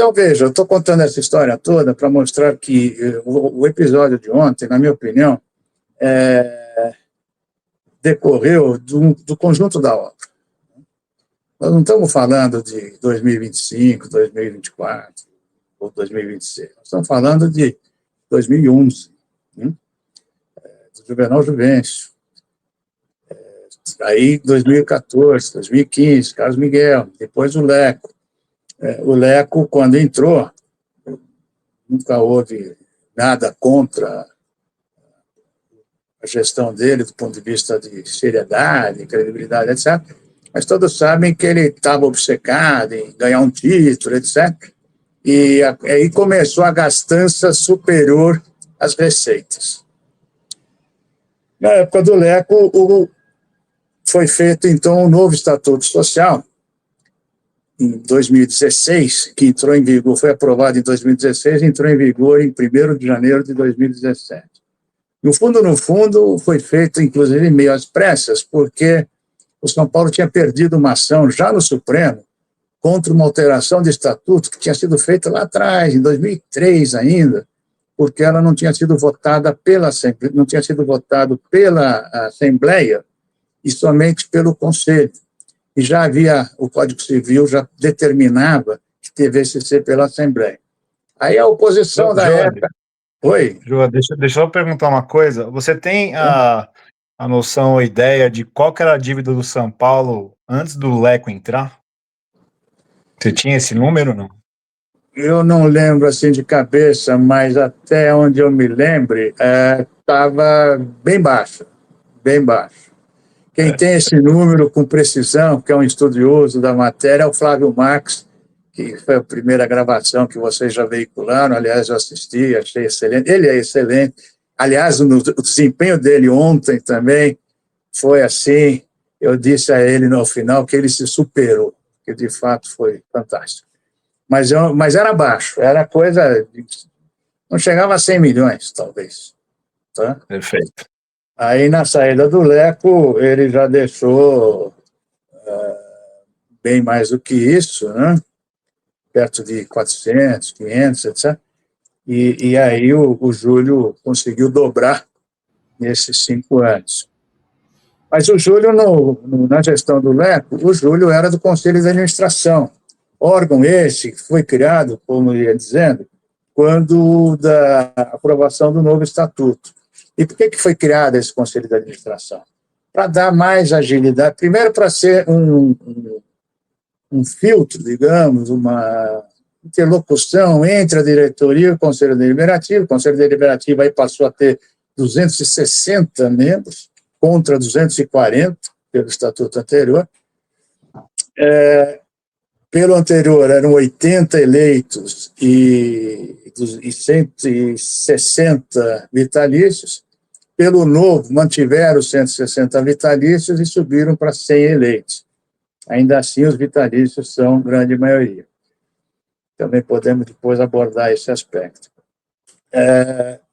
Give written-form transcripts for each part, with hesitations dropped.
Então, veja, eu estou contando essa história toda para mostrar que o episódio de ontem, na minha opinião, decorreu do conjunto da obra. Nós não estamos falando de 2025, 2024 ou 2026. Nós estamos falando de 2011, do Juvenal Juvencio. Aí, 2014, 2015, Carlos Miguel, depois o Leco. O Leco, quando entrou, nunca houve nada contra a gestão dele, do ponto de vista de seriedade, credibilidade, etc. Mas todos sabem que ele estava obcecado em ganhar um título, etc. E aí começou a gastança superior às receitas. Na época do Leco, foi feito, então, um novo Estatuto Social, em 2016, que entrou em vigor, foi aprovado em 2016, entrou em vigor em 1º de janeiro de 2017. No fundo, foi feito, inclusive, meio às pressas, porque o São Paulo tinha perdido uma ação já no Supremo contra uma alteração de estatuto que tinha sido feita lá atrás, em 2003 ainda, porque ela não tinha sido votada pela Assembleia, não tinha sido votado pela Assembleia e somente pelo Conselho. E já havia, o Código Civil já determinava que devesse ser pela Assembleia. Aí a oposição da época... Oi? João, deixa eu perguntar uma coisa. Você tem a noção, a ideia de qual que era a dívida do São Paulo antes do Leco entrar? Você tinha esse número, não? Eu não lembro assim de cabeça, mas até onde eu me lembre, estava bem baixo, bem baixo. Quem tem esse número com precisão, que é um estudioso da matéria, é o Flávio Marx, que foi a primeira gravação que vocês já veicularam. Aliás, eu assisti, achei excelente. Ele é excelente. Aliás, o desempenho dele ontem também foi assim. Eu disse a ele no final que ele se superou, que de fato foi fantástico. Mas era baixo, era coisa... Não chegava a 100 milhões, talvez. Tá? Perfeito. Aí, na saída do Leco, ele já deixou bem mais do que isso, né? Perto de 400, 500, etc. E aí o Júlio conseguiu dobrar nesses 5 anos. Mas o Júlio, na gestão do Leco, o Júlio era do Conselho de Administração, órgão esse que foi criado, como eu ia dizendo, quando da aprovação do novo estatuto. E por que foi criado esse Conselho de Administração? Para dar mais agilidade, primeiro para ser um filtro, digamos, uma interlocução entre a diretoria e o Conselho Deliberativo. O Conselho Deliberativo aí passou a ter 260 membros, contra 240 pelo estatuto anterior. Pelo anterior eram 80 eleitos e 160 vitalícios. Pelo novo, mantiveram os 160 vitalícios e subiram para 100 eleitos. Ainda assim, os vitalícios são grande maioria. Também podemos depois abordar esse aspecto.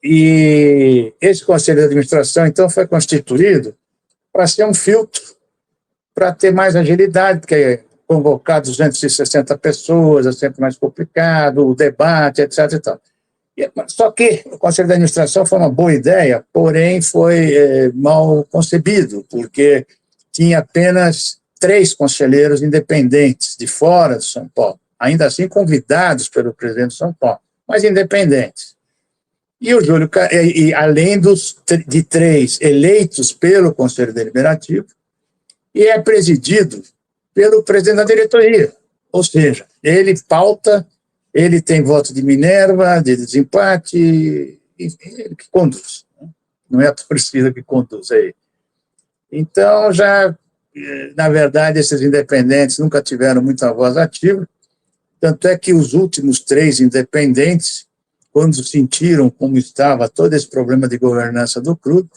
E esse Conselho de Administração, então, foi constituído para ser um filtro, para ter mais agilidade, porque convocar 260 pessoas é sempre mais complicado, o debate, etc. E tal. Só que o Conselho de Administração foi uma boa ideia, porém foi mal concebido, porque tinha apenas 3 conselheiros independentes de fora de São Paulo, ainda assim convidados pelo presidente de São Paulo, mas independentes. E o Júlio, além de 3 eleitos pelo Conselho Deliberativo, e é presidido pelo presidente da diretoria, ou seja, ele pauta. Ele tem voto de Minerva, de desempate, e ele que conduz. Não é a torcida que conduz aí. Então, na verdade, esses independentes nunca tiveram muita voz ativa, tanto é que os últimos 3 independentes, quando sentiram como estava todo esse problema de governança do clube,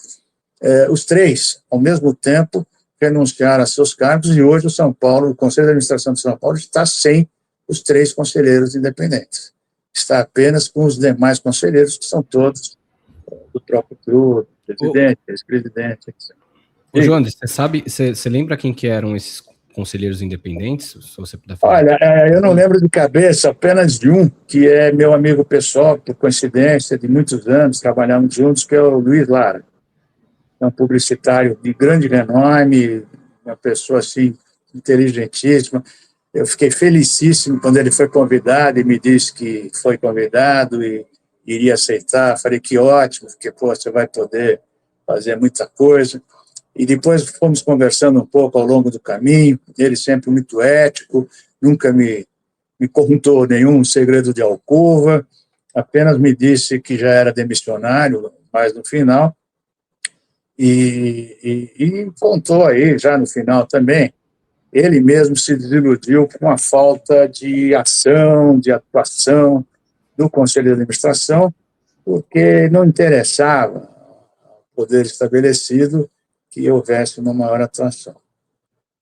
os 3, ao mesmo tempo, renunciaram a seus cargos, e hoje o Conselho de Administração de São Paulo está sem os 3 conselheiros independentes. Está apenas com os demais conselheiros, que são todos do próprio clube, presidente, ex-presidente, etc. Ô, João, você lembra quem que eram esses conselheiros independentes? Se você puder falar. Olha, eu não lembro de cabeça, apenas de um, que é meu amigo pessoal, por coincidência, de muitos anos, trabalhamos juntos, que é o Luiz Lara. É um publicitário de grande renome, uma pessoa, assim, inteligentíssima. Eu fiquei felicíssimo quando ele foi convidado e me disse que foi convidado e iria aceitar. Falei que ótimo, porque, pô, você vai poder fazer muita coisa. E depois fomos conversando um pouco ao longo do caminho, ele sempre muito ético, nunca me contou nenhum segredo de alcova, apenas me disse que já era demissionário, mas no final, e contou aí, já no final também, ele mesmo se desiludiu com a falta de ação, de atuação do Conselho de Administração, porque não interessava ao poder estabelecido que houvesse uma maior atuação.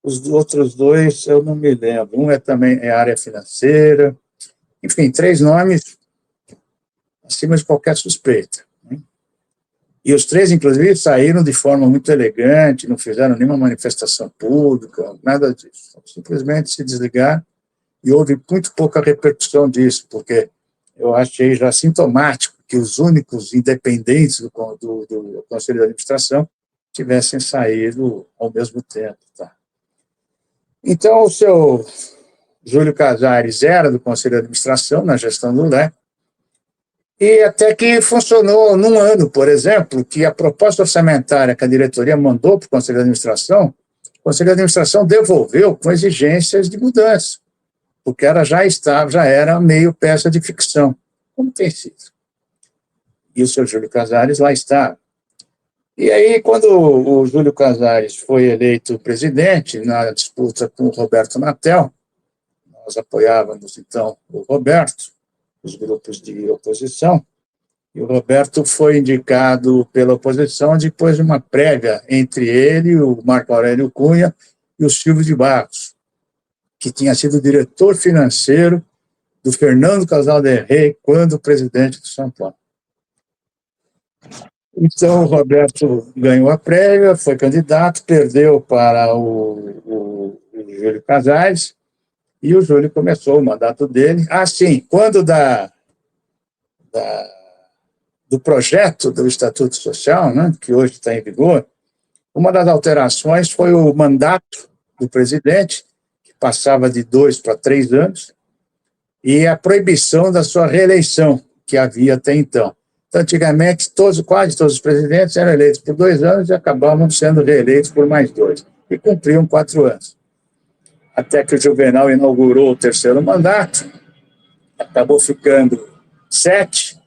Os outros dois eu não me lembro. Um também é área financeira. Enfim, 3 nomes acima de qualquer suspeita. Né? E os 3, inclusive, saíram de forma muito elegante, não fizeram nenhuma manifestação pública, nada disso. Simplesmente se desligaram e houve muito pouca repercussão disso, porque eu achei já sintomático que os únicos independentes do Conselho de Administração tivessem saído ao mesmo tempo. Tá? Então, o seu Júlio Casares era do Conselho de Administração, na gestão do LEC, e até que funcionou num ano, por exemplo, que a proposta orçamentária que a diretoria mandou para o Conselho de Administração, o Conselho de Administração devolveu com exigências de mudança, porque ela já era meio peça de ficção, como tem sido. E o seu Júlio Casares lá está. E aí, quando o Júlio Casares foi eleito presidente, na disputa com o Roberto Natel, nós apoiávamos, então, o Roberto, os grupos de oposição, e o Roberto foi indicado pela oposição depois de uma prévia entre ele, o Marco Aurélio Cunha e o Silvio de Barros, que tinha sido diretor financeiro do Fernando Casal del Rey quando presidente do São Paulo. Então, o Roberto ganhou a prévia, foi candidato, perdeu para o Júlio Casares, e o Júlio começou o mandato dele. Sim, quando do projeto do Estatuto Social, né, que hoje está em vigor, uma das alterações foi o mandato do presidente, que passava de 2 para 3 anos, e a proibição da sua reeleição, que havia até então. Então, antigamente, quase todos os presidentes eram eleitos por 2 anos e acabavam sendo reeleitos por mais 2, e cumpriam 4 anos. Até que o Juvenal inaugurou o 3º mandato, acabou ficando 7,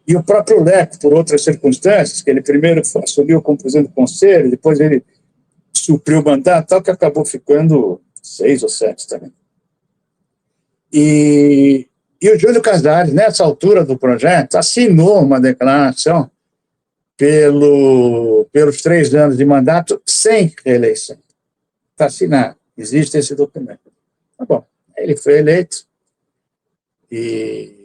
e o próprio Leco, por outras circunstâncias, que ele primeiro assumiu como presidente do Conselho, depois ele supriu o mandato, tal que acabou ficando 6 ou 7 também. E o Júlio Casares, nessa altura do projeto, assinou uma declaração pelos 3 anos de mandato sem reeleição. Está assinado, existe esse documento. Tá bom, ele foi eleito e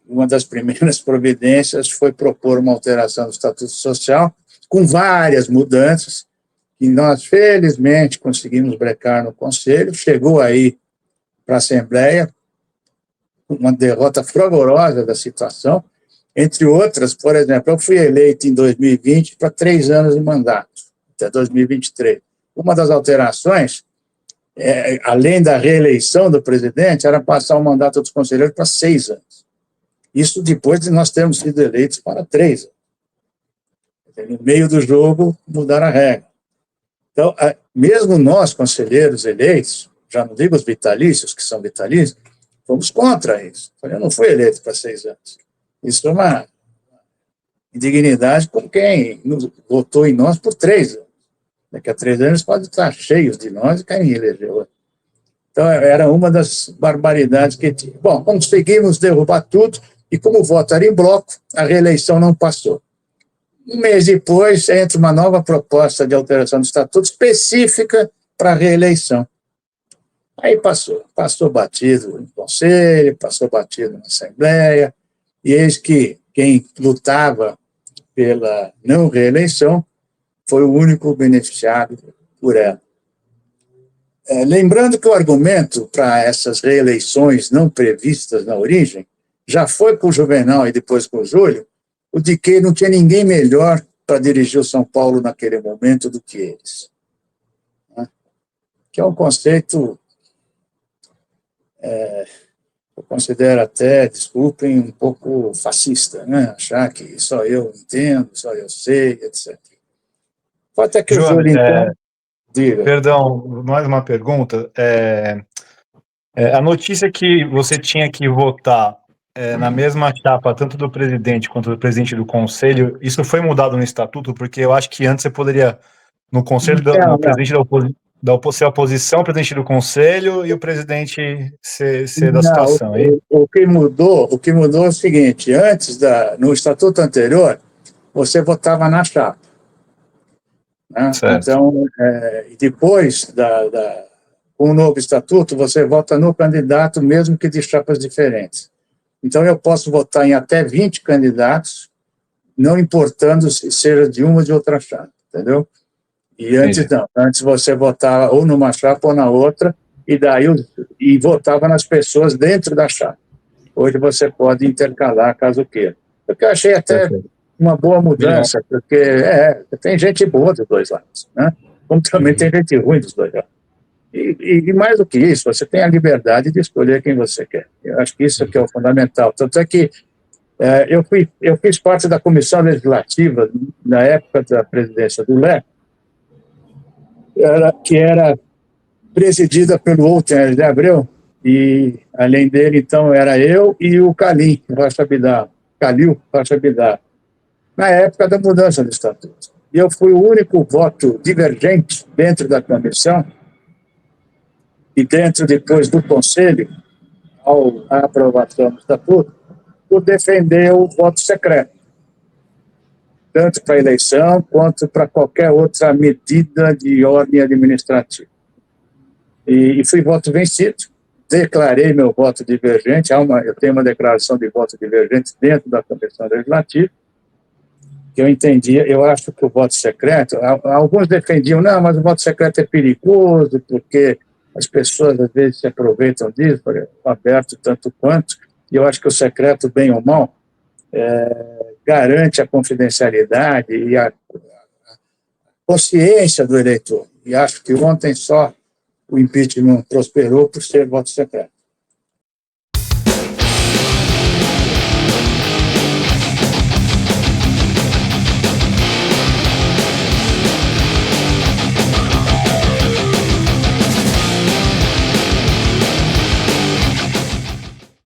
uma das primeiras providências foi propor uma alteração do Estatuto Social, com várias mudanças, que nós, felizmente, conseguimos brecar no Conselho, chegou aí para a Assembleia, uma derrota fragorosa da situação, entre outras, por exemplo, eu fui eleito em 2020 para 3 anos de mandato, até 2023. Uma das alterações, além da reeleição do presidente, era passar o mandato dos conselheiros para 6 anos. Isso depois de nós termos sido eleitos para 3 anos. No meio do jogo, mudaram a regra. Então, mesmo nós, conselheiros eleitos, já não digo os vitalícios, que são vitalícios, fomos contra isso. Eu não fui eleito para 6 anos. Isso é uma indignidade com quem votou em nós por 3 anos. Daqui a 3 anos podem estar cheios de nós e quem elegeu. Então, era uma das barbaridades que tinha. Bom, conseguimos derrubar tudo, e como o voto era em bloco, a reeleição não passou. Um mês depois, entra uma nova proposta de alteração do Estatuto específica para a reeleição. Aí passou batido no Conselho, passou batido na Assembleia, e eis que quem lutava pela não reeleição foi o único beneficiado por ela. Lembrando que o argumento para essas reeleições não previstas na origem já foi com o Juvenal e depois com o Júlio, o de que não tinha ninguém melhor para dirigir o São Paulo naquele momento do que eles. Né? Que é um conceito, eu considero até, desculpem, um pouco fascista, né? Achar que só eu entendo, só eu sei, etc. Pode até que o Júlio entenda. Diga. Perdão, mais uma pergunta. A notícia que você tinha que votar na mesma chapa, tanto do presidente quanto do presidente do conselho, isso foi mudado no estatuto? Porque eu acho que antes você poderia, no conselho, no presidente ser a oposição, o presidente do conselho e o presidente ser da situação. O que mudou é o seguinte: antes, no estatuto anterior, você votava na chapa. Né? Então, depois com o novo estatuto, você vota no candidato, mesmo que de chapas diferentes. Então, eu posso votar em até 20 candidatos, não importando se seja de uma ou de outra chapa, entendeu? E antes não. Antes você votava ou numa chapa ou na outra, e votava nas pessoas dentro da chapa. Hoje você pode intercalar, caso queira. Porque eu achei até uma boa mudança, porque tem gente boa dos dois lados, né? Como também tem gente ruim dos dois lados. E mais do que isso, você tem a liberdade de escolher quem você quer. Eu acho que isso que é o fundamental. Tanto é que eu fiz parte da comissão legislativa na época da presidência do Leco, que era presidida pelo Walter de Abreu, e além dele, então, era eu e o Calil Rocha Bidar, na época da mudança do estatuto. E eu fui o único voto divergente dentro da comissão e dentro, depois, do Conselho, à aprovação do estatuto, por defender o voto secreto, tanto para a eleição quanto para qualquer outra medida de ordem administrativa. E fui voto vencido, declarei meu voto divergente, eu tenho uma declaração de voto divergente dentro da Comissão Legislativa, que eu entendia, eu acho que o voto secreto, alguns defendiam, não, mas o voto secreto é perigoso, porque as pessoas às vezes se aproveitam disso, aberto tanto quanto, e eu acho que o secreto, bem ou mal, garante a confidencialidade e a consciência do eleitor. E acho que ontem só o impeachment prosperou por ser voto secreto.